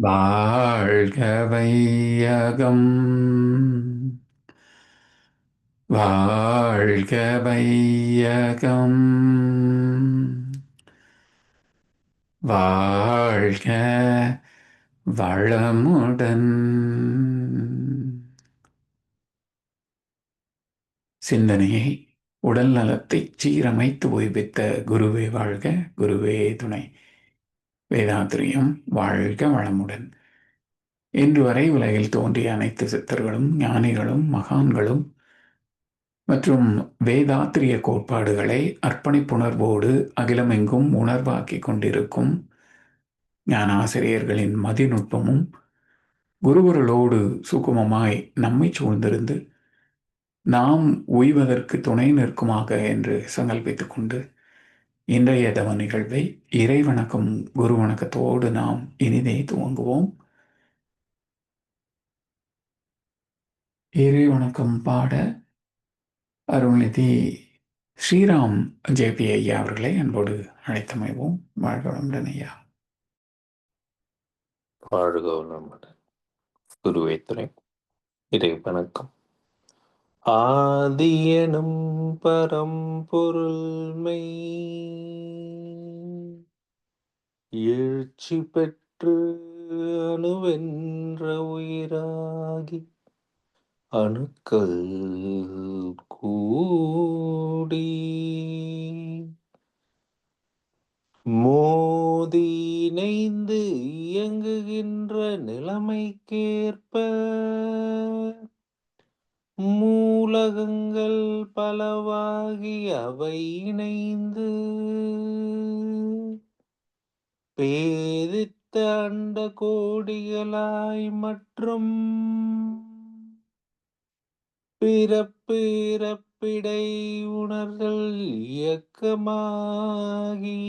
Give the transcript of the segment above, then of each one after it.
வாழ்க வையகம், வாழ்க வையகம், வாழ்க வளமுடன். சிந்தனையை உடல் நலத்தை சீரமைத்து ஓய்வித்த குருவே வாழ்க, குருவே துணை. வேதாத்திரியம் வாழ்க வளமுடன். இன்று வரை உலகில் தோன்றிய அனைத்து சித்தர்களும் ஞானிகளும் மகான்களும் மற்றும் வேதாத்திரிய கோட்பாடுகளை அர்ப்பணிப்புணர்வோடு அகிலமெங்கும் உணர்வாக்கிக் கொண்டிருக்கும் ஞானாசிரியர்களின் மதிநுட்பமும் குருவருளோடு சுகுமமாய் நம்மை சூழ்ந்திருந்து நாம் உய்வதற்கு துணை நிற்குமாக என்று சங்கல்பித்துக் கொண்டு இன்றைய தவ நிகழ்வை இறைவணக்கம் குரு வணக்கத்தோடு நாம் இனிதே துவங்குவோம். இறை வணக்கம் பாட அருள்நிதி ஸ்ரீராம் ஜேபி ஐயா அவர்களை அன்போடு அழைத்தமைவோம். வாழ்க வளமுடன் ஐயா. வாழ்க வளமுடன். குருவே துணை. இறை வணக்கம். ஆதியனும் பரம்பொருள்மை எழுச்சி பெற்று அணுவென்ற உயிராகி அணுக்கள் கூடி மோதி இணைந்து இயங்குகின்ற நிலைமைக்கேற்ப மூலகங்கள் பலவாகி அவை இணைந்து பேதித்த அண்ட கோடிகளாய் மற்றும் பிறப்பு இறப்பிடை உணர்தல் இயக்கமாகி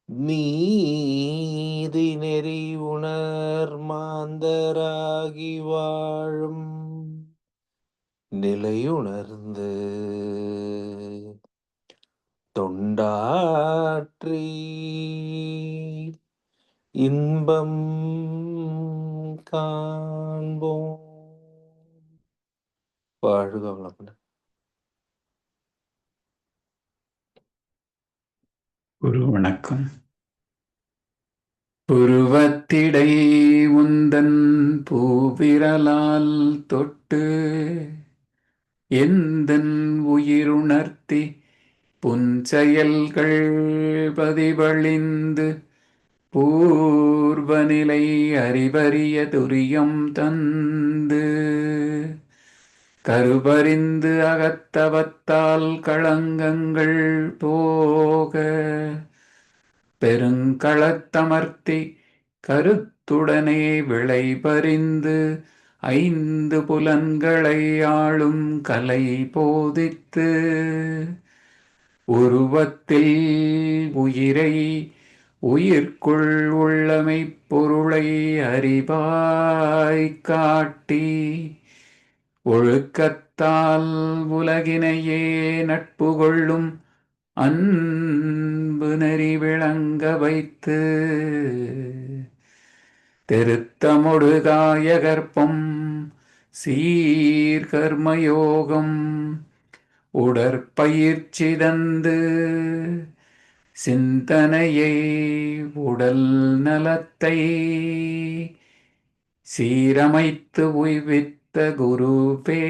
நீதி நெறி உணர் மாந்தராகி வாழும் நிலையுணர்ந்து தொண்டாற்றி இன்பம் காண்போம். வாழ்க வளமுடன். குரு வணக்கம். புருவத்திடை உந்தன் பூவிரலால் தொட்டு எந்தன் உயிருணர்த்தி புன்செயல்கள் பதிவழிந்து பூர்வநிலை அறிவறிய துரியம் தந்து கருபறிந்து அகத்தவத்தால் களங்கங்கள் போக பெருங்களத்தமர்த்தி கருத்துடனே விளைபறிந்து ஐந்து புலன்களை ஆளும் கலை போதித்து உருவத்தில் உயிரை உயிர்க்குள் உள்ளமைப் பொருளை அறிவாய் காட்டி ஒழுக்கத்தால் உலகினையே நட்பு கொள்ளும் அன்பு நெறி விளங்க வைத்து திருத்தமொடு காயகற்பம் சீர்கர்மயோகம் உடற்பயிற்சி தந்து சிந்தனையை உடல் நலத்தை சீரமைத்து உய்வித்த குருவே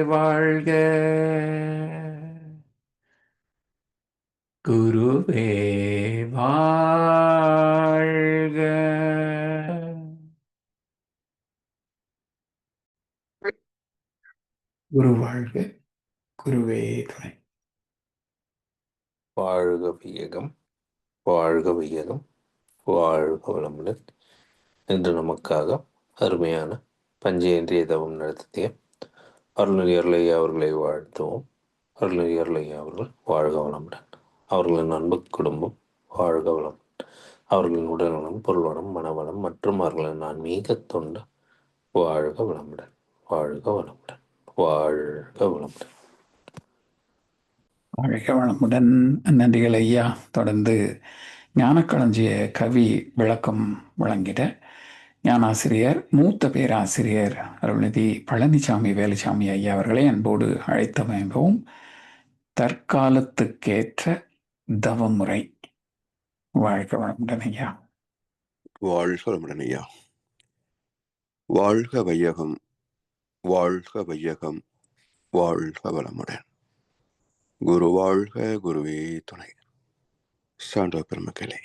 வாழ்க, குருவே வாழ்க. குரு வாழ்க, குருவே துணை. வாழ்க வையகம், வாழ்க வையகம், வாழ்க வளமுடன். இன்று நமக்காக அருமையான பஞ்சேந்திரிய தவம் நடத்திய அருள்நெறி அருளையா அவர்களை வாழ்த்துவோம். அருள்நெறி அருளையா அவர்கள் வாழ்க வளமுடன். அவர்களின் அன்பு குடும்பம் வாழ்க வளம். அவர்களின் உடல்நலம், பொருள்வளம், மனவளம் மற்றும் அவர்களின் ஆன்மீக தொண்டு வாழ்க வளமுடன், வாழ்க வளமுடன், வாழ்க வளமுடன். வாழ்க வளமுடன். நன்றிகள் ஐயா. தொடர்ந்து ஞானக்களஞ்சிய கவி விளக்கம் வழங்கிட ஞானாசிரியர் மூத்த பேராசிரியர் அருள்நிதி பழனிசாமி வேலுசாமி ஐயா அவர்களை அன்போடு அழைத்தமைக்கவும் தற்காலத்துக்கேற்ற தவமுறை. வாழ்க வளமுடன் ஐயா. வாழ்க வளமுடன் ஐயா. வாழ்க வையகம், வாழ்க வையகம், வாழ்க வளமுடன். குரு வாழ்க, குருவே துணை. சான்றோர் பெருமக்களே,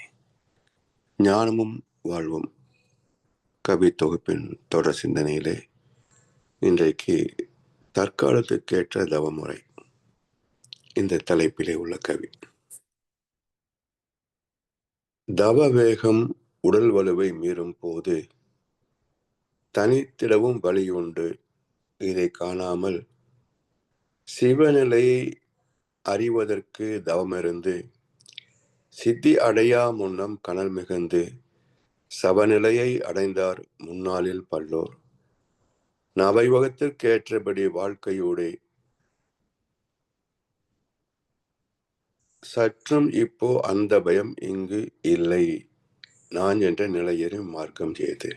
ஞானமும் வாழ்வும் கவி தொகுப்பின் தொடர் சிந்தனையிலே இன்றைக்கு தற்காலத்துக்கேற்ற தவமுறை இந்த தலைப்பிலே உள்ள கவி. தவ வேகம் உடல் வலுவை மீறும் போது தனித்திடவும் வழியுண்டு. இதை காணாமல் சிவநிலையை அறிவதற்கு தவமிருந்து சித்தி அடையா முன்னம் கனல் மிகுந்து சவநிலையை அடைந்தார் முன்னாளில் பல்லோர். நவைவகத்திற்கேற்றபடி வாழ்க்கையோடு சற்றும் இப்போ அந்த பயம் இங்கு இல்லை. நான் என்ற நிலையறியும் மார்க்கம் செய்து.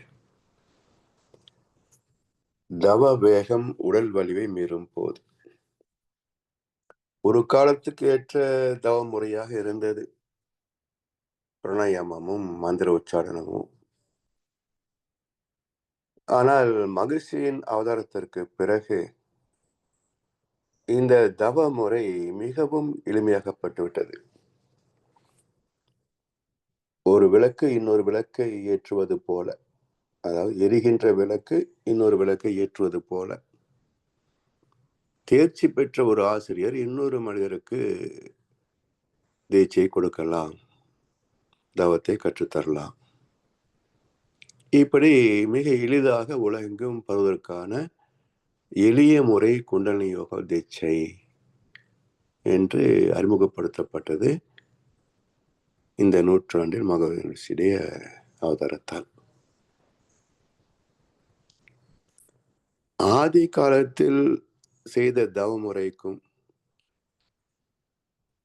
தவ வேகம் உடல் வலிவை மீறும் போது ஒரு காலத்துக்கு ஏற்ற தவ முறையாக இருந்தது பிரணயமும் மந்திர உச்சாரணமும். ஆனால் மகிழ்ச்சியின் அவதாரத்திற்கு பிறகு இந்த தவ முறை மிகவும் எளிமையாக்கப்பட்டு விட்டது. ஒரு விளக்கு இன்னொரு விளக்கை ஏற்றுவது போல, அதாவது எரிகின்ற விளக்கு இன்னொரு விளக்கை ஏற்றுவது போல, தேர்ச்சி பெற்ற ஒரு ஆசிரியர் இன்னொரு மனிதருக்கு தீட்சை கொடுக்கலாம், தவத்தை கற்றுத்தரலாம். இப்படி மிக எளிதாக உலகெங்கும் பருவதற்கான எளிய முறை குண்டலினி யோக தீட்சை என்று அறிமுகப்படுத்தப்பட்டது இந்த நூற்றாண்டில் மகாவீருடைய அவதாரத்தால். ஆதி காலத்தில் செய்த தவ முறைக்கும்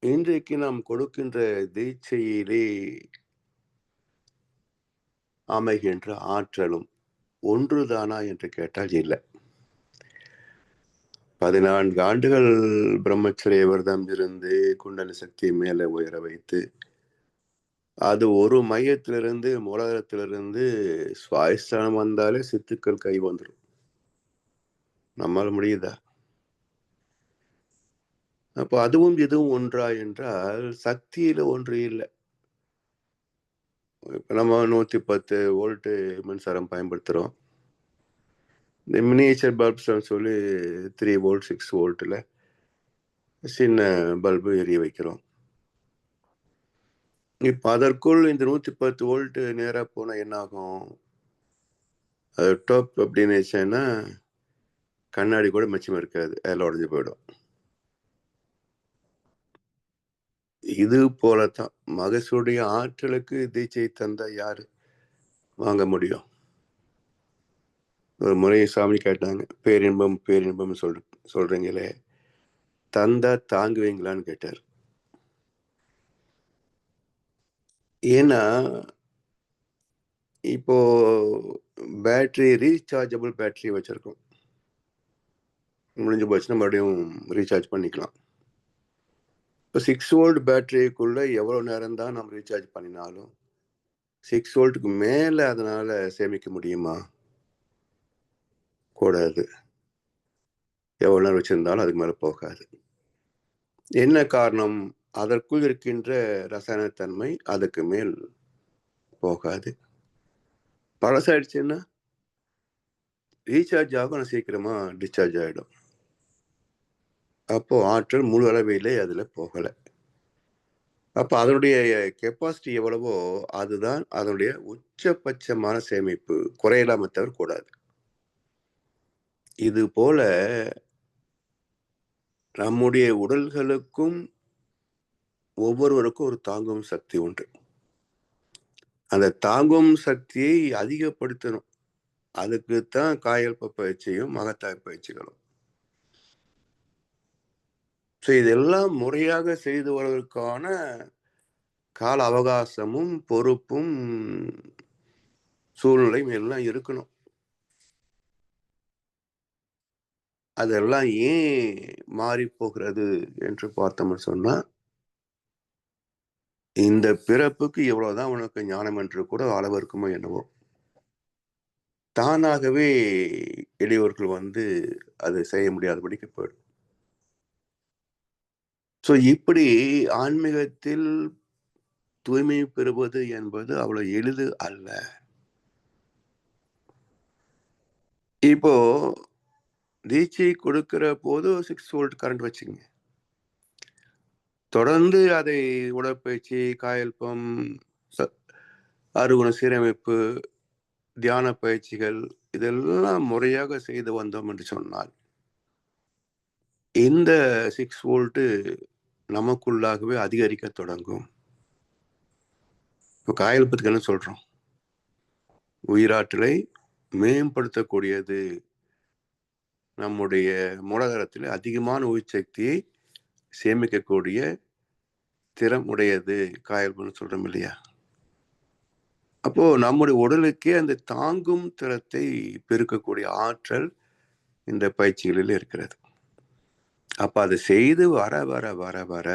இன்றைக்கு நாம் கொடுக்கின்ற தீட்சையிலே அமைகின்ற ஆற்றலும் ஒன்றுதானா என்று கேட்டால் இல்லை. 14 ஆண்டுகள் பிரம்மச்சரிய விரதம் இருந்து குண்டலி சக்தியை மேலே உயர வைத்து அது ஒரு மையத்திலிருந்து மூலாதாரத்திலிருந்து சுவாயஸ்தானம் வந்தாலே சித்துக்கள் கை வந்துடும். நம்மால முடியுதா? அப்போ அதுவும் இதுவும் ஒன்றா என்றால் சக்தியில ஒன்று இல்லை. இப்ப நம்ம 110 வோல்ட் மின்சாரம் பயன்படுத்துறோம். இந்த மினியேச்சர் பல்ப்ஸ் சொல்லி 3 வோல்ட் 6 வோல்ட்ல சின்ன பல்பு எரிய வைக்கிறோம். இப்ப அதற்குள் இந்த 110 வோல்ட் நேரா போனா என்ன ஆகும்? அது டாப் அப்படின்னு கண்ணாடி கூட மிச்சம் இருக்காது, அதில் உடஞ்சி போயிடும். இது போலத்தான் மகசுடைய ஆற்றலுக்கு தீட்சை தந்த யாரு வாங்க முடியும்? ஒரு முறை சாமி கேட்டாங்க, பேரின்பம் பேரின்பம் சொல்றீங்களே, தந்தா தாங்குவீங்களான்னு கேட்டார். ஏன்னா இப்போ பேட்டரி ரீசார்ஜபிள் பேட்டரி வச்சிருக்கோம். முடிஞ்சு போச்சுன்னா மறுபடியும் ரீசார்ஜ் பண்ணிக்கலாம். இப்போ 6 வோல்ட் பேட்டரிக்குள்ள எவ்வளவு நேரம் தான் நம்ம ரீசார்ஜ் பண்ணினாலும் 6 வோல்ட்டுக்கு மேல அதனால சேமிக்க முடியுமா? கூடாது. எவ்வளவு நேரம் வச்சிருந்தாலும் அதுக்கு மேல போகாது. என்ன காரணம்? அதற்குள் இருக்கின்ற ரசாயனத்தன்மை அதுக்கு மேல் போகாது. பழசாயிடுச்சுன்னா ரீசார்ஜ் ஆகும், சீக்கிரமா டிஸ்சார்ஜ் ஆயிடும். அப்போ ஆற்றல் முழு அளவிலே அதுல போகல. அப்ப அதனுடைய கெப்பாசிட்டி எவ்வளவோ அதுதான் அதனுடைய உச்சபட்சமான சேமிப்பு, குறையலாம தவிர கூடாது. இது போல நம்முடைய உடல்களுக்கும் ஒவ்வொருவருக்கும் ஒரு தாங்கும் சக்தி உண்டு. அந்த தாங்கும் சக்தியை அதிகப்படுத்தணும். அதுக்குத்தான் காயல்ப பயிற்சியும் மகத்தாய் பயிற்சிகளும். இதெல்லாம் முறையாக செய்து வருவதற்கான கால அவகாசமும் பொறுப்பும் சூழ்நிலையும் எல்லாம் இருக்கணும். அதெல்லாம் ஏன் மாறி போகிறது என்று பார்த்தோம்னு சொன்னா, இந்த பிறப்புக்கு இவ்வளவுதான் உனக்கு ஞானம் என்று கூட அளவு இருக்குமோ என்னவோ, தானாகவே எளியவர்கள் அதை செய்ய முடியாதபடிக்கு போயிடும். ஸோ இப்படி ஆன்மீகத்தில் தூய்மை பெறுவது என்பது அவ்வளவு எளிது அல்ல. இப்போ தீட்சை கொடுக்கிற போது 6 வோல்ட் கரண்ட் வச்சுங்க. தொடர்ந்து அதை உடற்பயிற்சி, காயல்பம், அறுகுண சீரமைப்பு, தியான பயிற்சிகள் இதெல்லாம் முறையாக செய்து வந்தோம் என்று சொன்னால், இந்த 6 வோல்ட் நமக்குள்ளாகவே அதிகரிக்க தொடங்கும். இப்போ காயல்பத்துக்கு என்ன சொல்றோம்? உயிராற்றலை மேம்படுத்தக்கூடியது, நம்முடைய மூலாதாரத்தில் அதிகமான உயிர் சக்தியை சேமிக்கக்கூடிய திறம் உடையது காயல்பம்னு சொல்றோம் இல்லையா? அப்போ நம்முடைய உடலுக்கே அந்த தாங்கும் திறத்தை பெருக்கக்கூடிய ஆற்றல் இந்த பயிற்சிகளில் இருக்கிறது. அப்ப அதை செய்து வர வர வர வர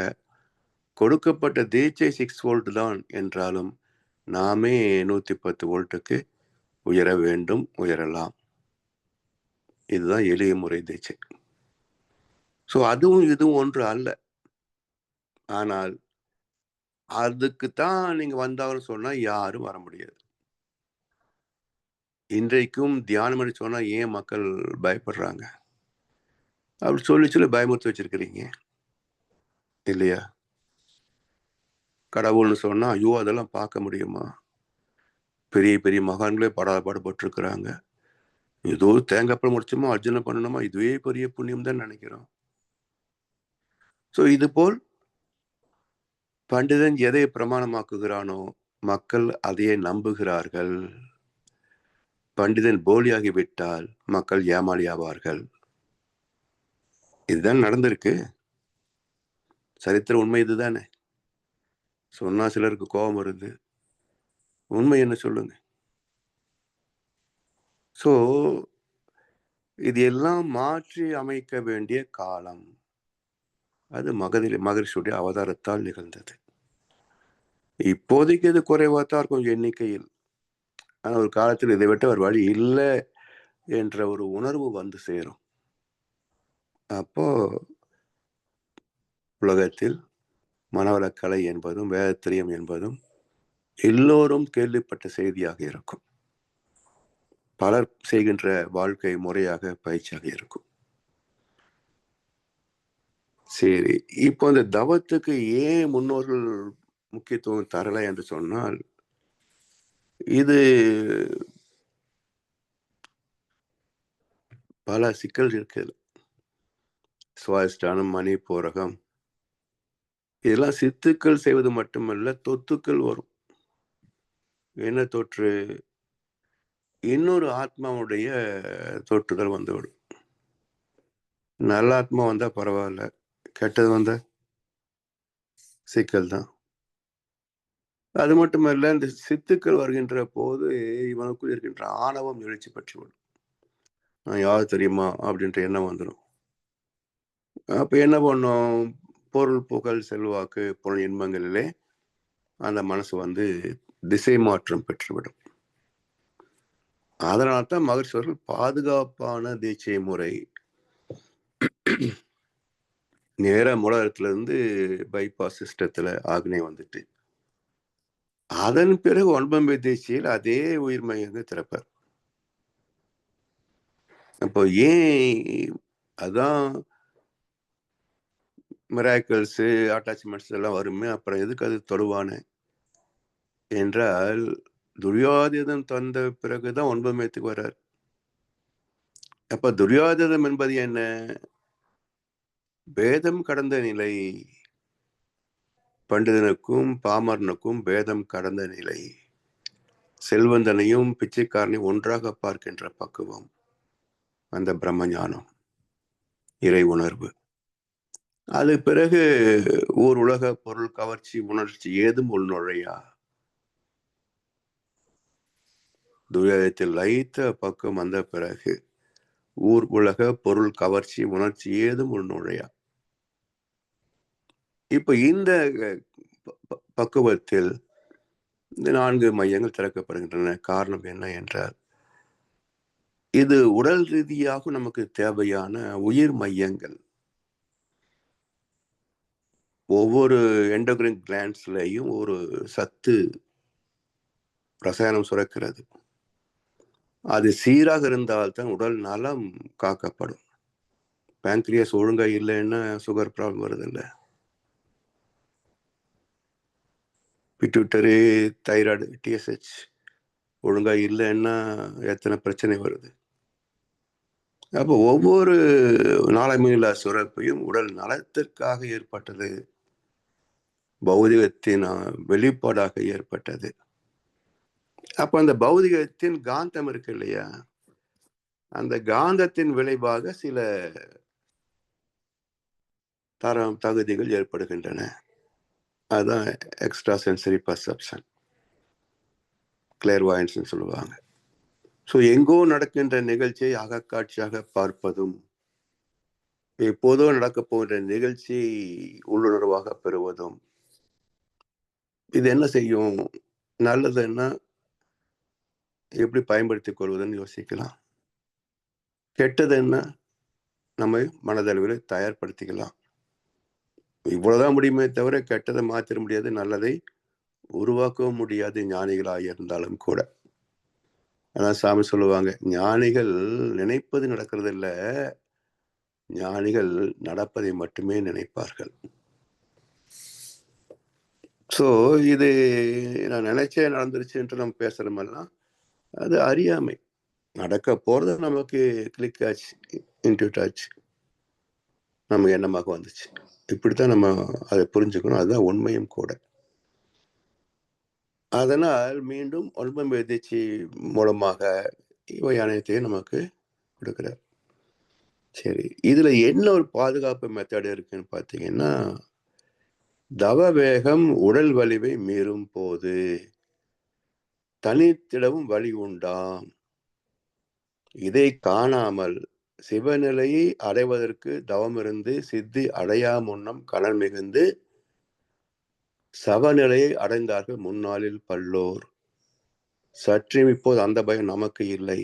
கொடுக்கப்பட்ட தீட்சை 6 வோல்ட் தான் என்றாலும் நாமே 110 வோல்ட்டுக்கு உயர வேண்டும், உயரலாம். இதுதான் எளிய முறை தீட்சை. ஸோ அதுவும் இதுவும் ஒன்று அல்ல. ஆனால் அதுக்குத்தான் நீங்க வந்தாலும் சொன்னா யாரும் வர முடியாது. இன்றைக்கும் தியானம் பண்ணி சொன்னா ஏன் மக்கள் பயப்படுறாங்க? அப்படி சொல்லி சொல்லி பயமுறுத்தி வச்சிருக்கிறீங்க இல்லையா? கடவுள்னு சொன்னா ஐயோ அதெல்லாம் பார்க்க முடியுமா? பெரிய பெரிய மகான்களே பாடுபட்டுருக்குறாங்க. ஏதோ தேங்காய் முடிச்சோமா அர்ஜுனை பண்ணணுமா, இதுவே பெரிய புண்ணியம் தான் நினைக்கிறோம். ஸோ இது போல் பண்டிதன் எதை பிரமாணமாக்குகிறானோ மக்கள் அதையே நம்புகிறார்கள். பண்டிதன் போலியாகி விட்டால் மக்கள் ஏமாளியாவார்கள். இதுதான் நடந்திருக்கு. சரித்திர உண்மை இதுதானே. சொன்னா சிலருக்கு கோபம் வருது. உண்மை என்ன சொல்லுங்க. ஸோ இது எல்லாம் மாற்றி அமைக்க வேண்டிய காலம். அது மகரிஷியுடைய அவதாரத்தால் நிகழ்ந்தது. இப்போதைக்கு இது குறைவாத்தான் இருக்கும் எண்ணிக்கையில். ஆனால் ஒரு காலத்தில் இதை விட்டு ஒரு வழி இல்லை என்ற ஒரு உணர்வு வந்து சேரும். அப்போ உலகத்தில் மனவளக்கலை என்பதும் வேதத்திரியம் என்பதும் எல்லோரும் கேள்விப்பட்ட செய்தியாக இருக்கும். பலர் செய்கின்ற வாழ்க்கை முறையாக பயிற்சியாக இருக்கும். சரி, இப்போ இந்த தவத்துக்கு ஏன் முன்னோர்கள் முக்கியத்துவம் தரலை என்று சொன்னால், இது பல சிக்கல் இருக்குது. சுவாதிஷ்டானம், மணி பூரகம் இதெல்லாம் சித்துக்கள் செய்வது மட்டுமல்ல, தொத்துக்கள் வரும். என்ன தொற்று? இன்னொரு ஆத்மாவுடைய தொற்றுதல் வந்துவிடும். நல்ல ஆத்மா வந்தா பரவாயில்ல, கெட்டது வந்தா சிக்கல் தான். அது மட்டுமல்ல, இந்த சித்துக்கள் வருகின்ற போது இவனுக்குள் இருக்கின்ற ஆணவம் எழுச்சி பெற்றுவிடும். நான் யார் தெரியுமா அப்படின்ற எண்ணம் வந்துடும். அப்ப என்ன பண்ணும்? பொருள், புகழ், செல்வாக்கு, பொருள் இன்பங்களிலே அந்த மனசு திசை மாற்றம் பெற்றுவிடும். அதனால்தான் மகரிஷி அவர்கள் பாதுகாப்பான தீட்சை முறை நேர மூலத்திலிருந்து பைபாஸ் சிஸ்டத்துல ஆக்னே வந்துட்டு, அதன் பிறகு 9 தீட்சையில் அதே உயிர் மையங்க திறப்பார். அப்போ ஏன் அதான் மிராக்கிள்ஸ், அட்டாச்மெண்ட்ஸ் எல்லாம் வருமே, அப்புறம் எதுக்கு அது தொடுவானே என்றால், துரியோதனன் தந்த பிறகுதான் 9 மையத்துக்கு வர்றார். அப்ப துரியோதனம் என்பது என்ன? பேதம் கடந்த நிலை. பண்டிதனுக்கும் பாமரனுக்கும் பேதம் கடந்த நிலை. செல்வந்தனையும் பிச்சைக்காரனையும் ஒன்றாக பார்க்கின்ற பக்குவம், அந்த பிரம்ம ஞானம், இறை உணர்வு. அது பிறகு ஊர் உலக பொருள் கவர்ச்சி உணர்ச்சி ஏதும் உள்நுழையா. துரிதத்தில் லயித்த பக்கம் வந்த பிறகு ஊர் உலக பொருள் கவர்ச்சி உணர்ச்சி ஏதும் உள்நுழையா. இப்ப இந்த பக்குவத்தில் இந்த 4 மையங்கள் திறக்கப்படுகின்றன. காரணம் என்ன என்றால், இது உடல் ரீதியாக நமக்கு தேவையான உயிர் மையங்கள். ஒவ்வொரு எண்டோகிரின் கிளாண்ட்ஸ்லயும் ஒரு சத்து ரசாயனம் சுரக்கிறது. அது சீராக இருந்தால்தான் உடல் நலம் காக்கப்படும். பேங்க்ரியாஸ் ஒழுங்கா இல்லைன்னா சுகர் ப்ராப்ளம் வருது இல்லை, பிட்யூட்டரி, தைராய்டு, டிஎஸ்ஹெச் ஒழுங்கா இல்லைன்னா எத்தனை பிரச்சனை வருது. அப்போ ஒவ்வொரு நாளமில்லா சுரப்பையும் உடல் நலத்திற்காக ஏற்பட்டது, பௌதிகத்தின் வெளிப்பாடாக ஏற்பட்டது. அப்ப அந்த பௌதிகத்தின் காந்தம் இருக்கு இல்லையா, அந்த காந்தத்தின் விளைவாக சில தகுதிகள் ஏற்படுகின்றன. அதுதான் எக்ஸ்ட்ரா சென்சரி பர்செப்ஷன், கிளேர்வாயன்ஸ் சொல்லுவாங்க. ஸோ எங்கோ நடக்கின்ற நிகழ்ச்சியை அகக்காட்சியாக பார்ப்பதும், எப்போதோ நடக்க போகின்ற நிகழ்ச்சியை உள்ளுணர்வாக பெறுவதும். இது என்ன செய்யும்? நல்லதுன்னா எப்படி பயன்படுத்திக் கொள்வதுன்னு யோசிக்கலாம். கெட்டது என்ன, நம்ம மனதளவில் தயார்படுத்திக்கலாம். இவ்வளவுதான் முடியுமே தவிர கெட்டதை மாத்திர முடியாது, நல்லதை உருவாக்கவும் முடியாது, ஞானிகளாக இருந்தாலும் கூட. அதான் சாமி சொல்லுவாங்க, ஞானிகள் நினைப்பது நடக்கிறது இல்ல, ஞானிகள் நடப்பதை மட்டுமே நினைப்பார்கள். ஸோ இது நான் நினைச்சே நடந்துருச்சு என்று நம்ம பேசுறோமெல்லாம் அது அறியாமை. நடக்க போறது நமக்கு கிளிக் ஆச்சு, இன்ட்யூட் ஆச்சு, நமக்கு எண்ணமாக வந்துச்சு. இப்படித்தான் நம்ம அதை புரிஞ்சுக்கணும். அதுதான் உண்மையும் கூட. அதனால் மீண்டும் ஒன்பம் எதிர்ச்சி மூலமாக இவை அனைத்தையும் நமக்கு கொடுக்கிறார். சரி, இதுல என்ன ஒரு பாதுகாப்பு மெத்தட் இருக்குன்னு பார்த்தீங்கன்னா, தவ வேகம் உடல் வலிவை மீறும் போது தனித்திடவும் வழி உண்டாம். இதை காணாமல் சிவநிலையை அடைவதற்கு தவமிருந்து சித்தி அடையா முன்னம் கனல் மிகுந்து சவநிலையை அடைந்தார்கள் முன்னாளில் பல்லோர். சற்றும் இப்போது அந்த பயம் நமக்கு இல்லை.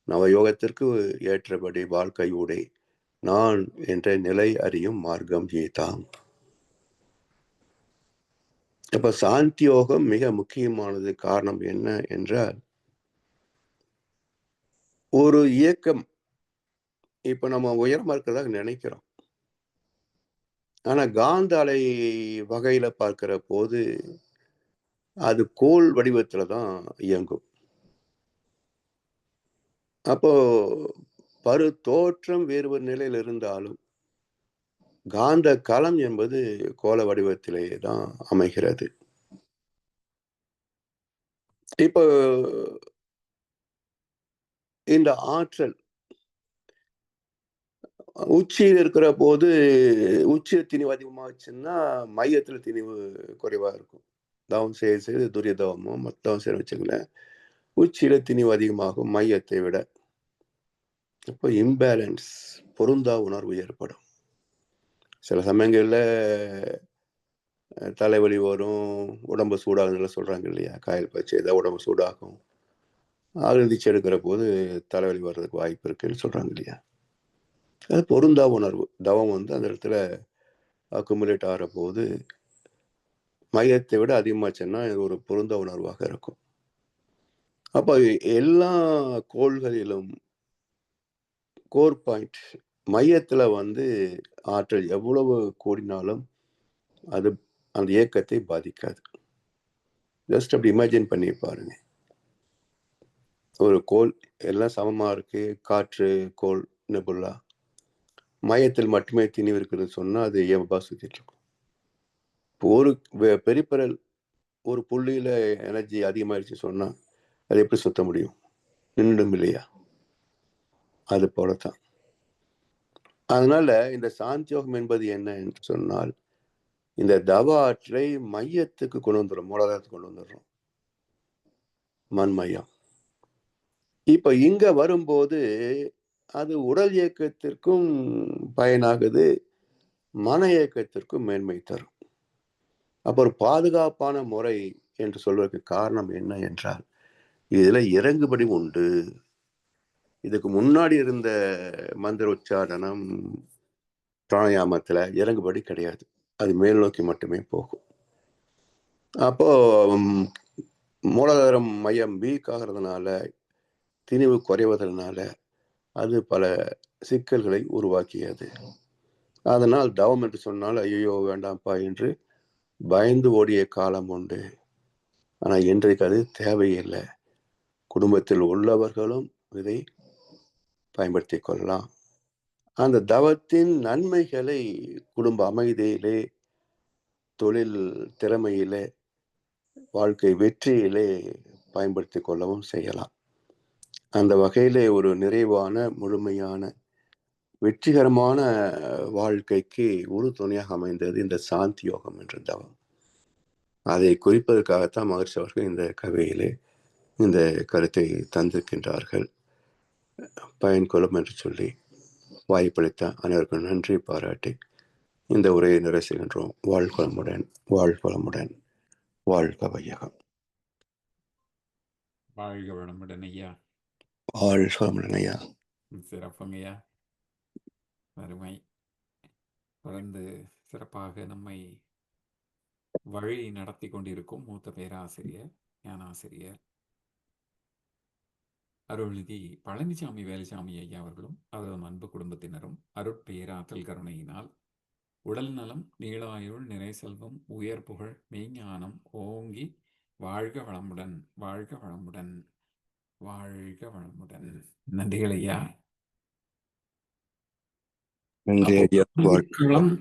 நவயோகத்திற்கு ஏற்றபடி வாழ்க்கையுடை நான் என்ற நிலை அறியும் மார்க்கம் ஏதாம். அப்ப சாந்தி யோகம் மிக முக்கியமானது. காரணம் என்ன என்றால், ஒரு இயக்கம் இப்ப நம்ம உயரமா இருக்கிறதாக நினைக்கிறோம், ஆனா காந்த அலை வகையில பார்க்கிற போது அது கோள் வடிவத்துல தான் இயங்கும். அப்போ பரு தோற்றம் வேறு ஒரு நிலையில் இருந்தாலும் காந்த களம் என்பது கோள வடிவத்திலே தான் அமைகிறது. இப்போ இந்த ஆற்றல் உச்சியில் இருக்கிற போது உச்சியில் திணிவு அதிகமாச்சுன்னா மையத்துல திணிவு குறைவா இருக்கும். தவம் செய்து துரிய தவமோ மொத்தம் செய்ய வச்சுங்களேன், உச்சியில திணிவு அதிகமாகும் மையத்தை விட. அப்போ இம்பேலன்ஸ், பொருந்தா உணர்வு ஏற்படும். சில சமயங்கள்ல தலைவலி வரும், உடம்பு சூடாகுதுன்னு சொல்றாங்க இல்லையா, காயல் பயிற்சி ஏதாவது உடம்பு சூடாகும், ஆழ்ந்திச்சு எடுக்கிற போது தலைவலி வர்றதுக்கு வாய்ப்பு இருக்குன்னு சொல்றாங்க இல்லையா. அது பொருந்தா உணர்வு. தவம் அந்த இடத்துல அக்குமுலேட் ஆகிற போது மையத்தை விட அதிகமாச்சுன்னா இது ஒரு பொருந்த உணர்வாக இருக்கும். அப்போ எல்லா கோள்களிலும் கோர் பாயிண்ட் மையத்துல ஆற்றல் எவ்வளவு கூடினாலும் அது அந்த இயக்கத்தை பாதிக்காது. ஜஸ்ட் அப்படி இமேஜின் பண்ணி பாருங்க, ஒரு கோள் எல்லாம் சமமா இருக்கு, காற்று, கோள், நெபுலா, மையத்தில் மட்டுமே திணிவு இருக்குதுன்னு சொன்னா அது இயல்பா சுத்திட்டு இருக்கும். ஒரு பெரிபரல் ஒரு புள்ளியில எனர்ஜி அதிகமாயிடுச்சு சொன்னா அது எப்படி சுத்த முடியும்? நின்றுடும் இல்லையா? அது போலத்தான் அதனால இந்த சாந்தியோகம் என்பது என்ன என்று சொன்னால், இந்த தவ ஆற்றலை மையத்துக்கு கொண்டு வந்துடும், மூலாதாரத்துக்கு கொண்டு வந்துடுறோம், மண் மையம். இப்ப இங்க வரும்போது அது உடல் இயக்கத்திற்கும் பயனாகுது, மன இயக்கத்திற்கும் மேன்மை தரும். அப்ப ஒரு பாதுகாப்பான முறை என்று சொல்வதற்கு காரணம் என்ன என்றால், இதுல இறங்குபடி உண்டு. இதுக்கு முன்னாடி இருந்த மந்திர உச்சாரணம் பிராணாயாமத்துல இறங்குபடி கிடையாது, அது மேல் நோக்கி மட்டுமே போகும். அப்போ மூலாதாரம் மையம் வீக் ஆகிறதுனால, திணிவு குறைவதனால அது பல சிக்கல்களை உருவாக்கியது. அதனால் தவம் என்று சொன்னால் ஐயோ வேண்டாம்ப்பா என்று பயந்து ஓடிய காலம் உண்டு. ஆனா இன்றைக்கு அது தேவையில்லை. குடும்பத்தில் உள்ளவர்களும் இதை பயன்படுத்திக் கொள்ளலாம். அந்த தவத்தின் நன்மைகளை குடும்ப அமைதியிலே, தொழில் திறமையிலே, வாழ்க்கை வெற்றியிலே பயன்படுத்திக் கொள்ளவும் செய்யலாம். அந்த வகையிலே ஒரு நிறைவான, முழுமையான, வெற்றிகரமான வாழ்க்கைக்கு ஒரு துணையாக அமைந்தது இந்த சாந்தி யோகம் என்ற தவம். அதை குறிப்பதற்காகத்தான் மகர்ஷி அவர்கள் இந்த கவியிலே இந்த கருத்தை தந்திருக்கின்றார்கள். பயன்கொள்ளும் என்று சொல்லி வாய்ப்பளித்த அனைவருக்கும் நன்றி பாராட்டி இந்த உரையை நிறைவு செய்கின்றோம். வாழ்வளமுடன், வாழ்வளமுடன், வாழ்க வையகம். வாழ்க வளமுடன் ஐயா. வாழ்க வளமுடன் ஐயா. சிறப்புங்கய்யா, அருமை. தொடர்ந்து சிறப்பாக நம்மை வழி நடத்தி கொண்டிருக்கும் மூத்த பேராசிரியர், ஞானாசிரியர் அருள்நிதி பழனிசாமி வேலுசாமி ஐயா அவர்களும் அவரது அன்பு குடும்பத்தினரும் அருட்பேராற்றல் கருணையினால் உடல் நலம், நீளாயுள், நிறை செல்வம், உயர் புகழ், மெய்ஞானம் ஓங்கி வாழ்க வளமுடன், வாழ்க வளமுடன், வாழ்க வளமுடன். நன்றிகள் ஐயா. நன்றி ஐயா. களம்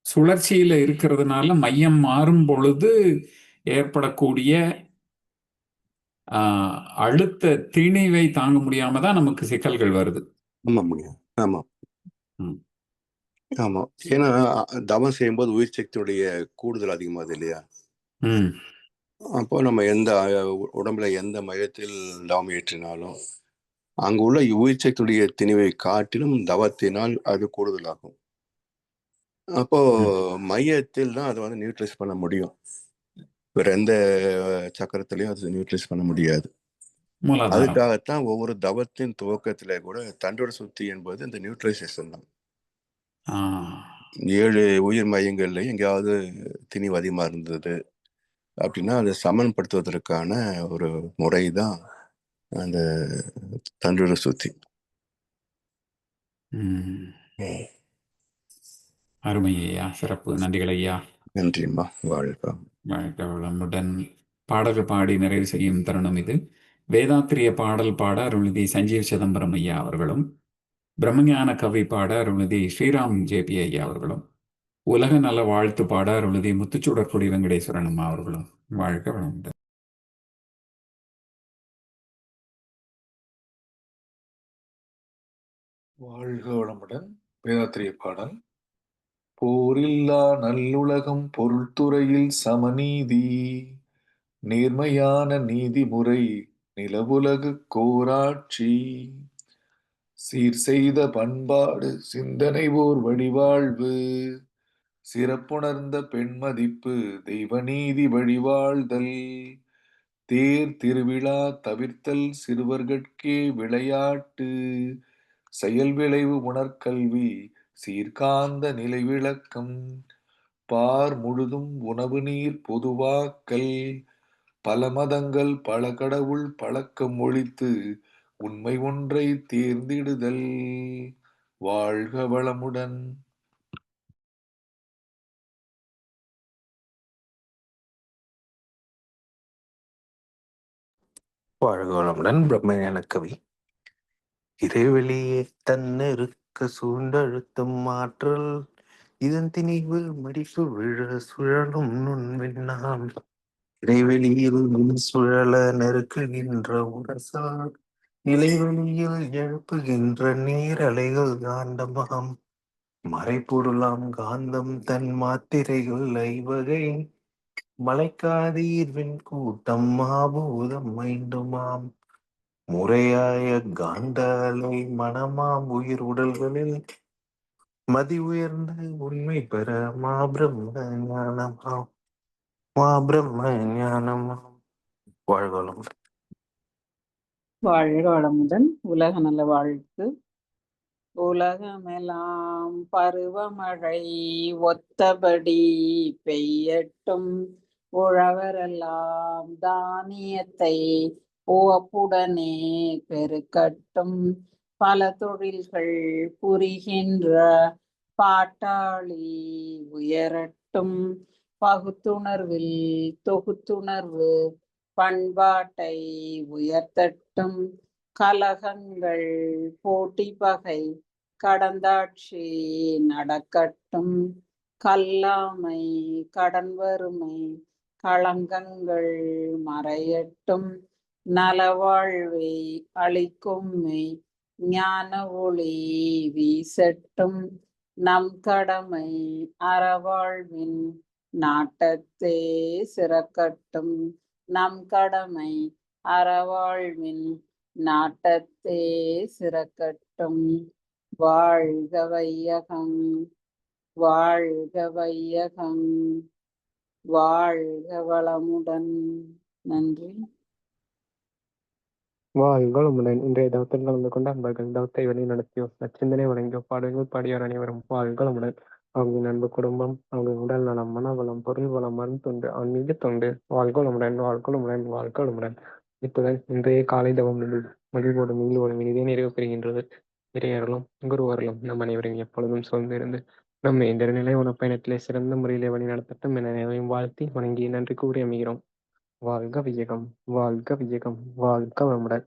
சுழற்சியில இருக்கிறதுனால மையம் மாறும் பொழுது ஏற்படக்கூடிய அழுத்த திணிவை தாங்க முடியாம தான் நமக்கு சிக்கல்கள் வருது. ஆமா. ஆமா. ஏன்னா தவம் செய்யும்போது உயிர் சக்தியுடைய கூடுதல் அதிகமாகுது இல்லையா? அப்போ நம்ம எந்த உடம்புல எந்த மையத்தில் தவம் ஏற்றினாலும் அங்கு உள்ள உயிர் சக்தியுடைய திணிவை காட்டிலும் தவத்தினால் அது கூடுதலாகும். அப்போ மையத்தில் தான் அதை வந்து நியூட்ரலைஸ் பண்ண முடியும். வேற எந்த சக்கரத்திலையும் அது நியூட்ரலைஸ் பண்ண முடியாது. அதுக்காகத்தான் ஒவ்வொரு தவத்தின் துவக்கத்துல கூட தண்டோட சுத்தி என்பது இந்த நியூட்ரலைசேஷன் தான். 7 உயிர் மையங்கள்ல எங்கேயாவது திணிவு அதிகமா இருந்தது அப்படின்னா அதை சமன்படுத்துவதற்கான ஒரு முறை தான் அந்த தண்டோட சுத்தி. அருமை ஐயா, சிறப்பு. நன்றிகள் ஐயா. நன்றிம்மா. வாழ்க வளமுடன். பாடல்கள் பாடி நிறைவு செய்யும் தருணம் இது. வேதாத்திரிய பாடல் பாட அருள்நிதி சஞ்சீவ் சிதம்பரம் ஐயா அவர்களும், பிரம்மஞான கவி பாட அருள்நிதி ஸ்ரீராம் ஜேபி ஐயா அவர்களும், உலக நல வாழ்த்து பாட அருள்நிதி முத்துச்சுடற்குடி வெங்கடேஸ்வரன் அம்மா அவர்களும். வாழ்க வளமுடன். வாழ்க வளமுடன். வேதாத்திரிய பாடல். போரில்லா நல்லுலகம், பொருள்துறையில் சமநீதி, நேர்மையான நீதிமுறை, நிலவுலகு கோராட்சி, சீர் செய்த பண்பாடு, சிந்தனை ஓர் வடிவாழ்வு, சிறப்புணர்ந்த பெண்மதிப்பு, தெய்வநீதி வழிவாழ்தல், தேர் திருவிழா தவிர்த்தல், சிறுவர்கட்கே விளையாட்டு, செயல் விளைவு உணர்கல்வி, சீர்காந்த நிலை விளக்கம், பார் முழுதும் உணவு நீர் பொதுவாக்கல், பல மதங்கள் பல கடவுள் பழக்கம் ஒழித்து உண்மை ஒன்றை தேர்ந்திடுதல். வாழ்க வளமுடன். வாழ்க வளமுடன். பிரம்மஞான கவி. இறைவெளியே தன்னிருக்க சூழ்ந்தழுத்தும் ஆற்றல், இதன் திணிவு மடிப்பு விழ சுழலும் நுண்விண்ணாம், இறைவெளியில் மின் சுழல நெருக்குகின்ற உரசால், இலைவெளியில் எழுப்புகின்ற நீரலைகள் காண்டமாம், மறைபொருளாம் காந்தம் தன் மாத்திரைகள் ஐவகை மலைக்காதீர்வின் கூட்டம் மாபூதம் மைண்டுமாம் முறையாய காந்த அலை மனமாம் உயிர் உடல்களில் மதி உயர்ந்த உண்மை பெற மாபிரம்ம ஞானமாம் மாபிரம்ம ஞானமாம். வாழ்வளம். வாழ்க வளமுடன். உலக நல வாழ்த்து. உலகமெல்லாம் பருவமழை ஒத்தபடி பெய்யட்டும். உழவரெல்லாம் தானியத்தை உவப்புடனே பெருக்கட்டும். பல தொழில்கள் புரிகின்ற பாட்டாளி உயரட்டும். பகுத்துணர்வில் தொகுத்துணர்வு பண்பாட்டை உயர்த்தட்டும். கலகங்கள் போட்டி பகை கடந்தாட்சி நடக்கட்டும். கல்லாமை கடன் வறுமை களங்கங்கள் மறையட்டும். நலவாழ்வை அளிக்கும் மெய் ஞான ஒளி வீசட்டும். நம் கடமை அறவாழ்வின் நாட்டத்தே சிறக்கட்டும். நம் கடமை அறவாழ்வின் நாட்டத்தே சிறக்கட்டும். வாழ்க வையகம், வாழ்க வையகம், வாழ்க வளமுடன். நன்றி. வாழ்களுடன் இன்றைய தவத்தில் கலந்து கொண்ட அன்பர்கள் தவத்தை வழி நடத்தியோ நச்சிந்தனை வழங்கியோ பாடல்கள் பாடியோர் அனைவரும் வாழ்களுடன் அவர்களின் அன்பு குடும்பம், அவர்களின் உடல் நலம், மனவளம், பொருள் வளம், மருந்தொண்டு, ஆன்மீக தொண்டு, வாழ்களுடன் வாழ்களுடன் வாழ்களுடன். இத்துடன் இன்றைய காலை தவம் மகிழ்வோடும் மகிழ்வோடும் இனிதே நிறைவு பெறுகின்றது. இறையர்களும் குருவர்களும் நம் அனைவரையும் எப்பொழுதும் சூழ்ந்திருந்து நம்மை இந்த நிலை உணவு பயணத்திலே சிறந்த முறையிலே வழி நடத்தட்டும் என அனைவரையும் வாழ்த்தி வணங்கி நன்றி கூறி அமைகிறோம். வாழ்க வியகம், வாழ்க வியகம், வாழ்க வளமுடன்.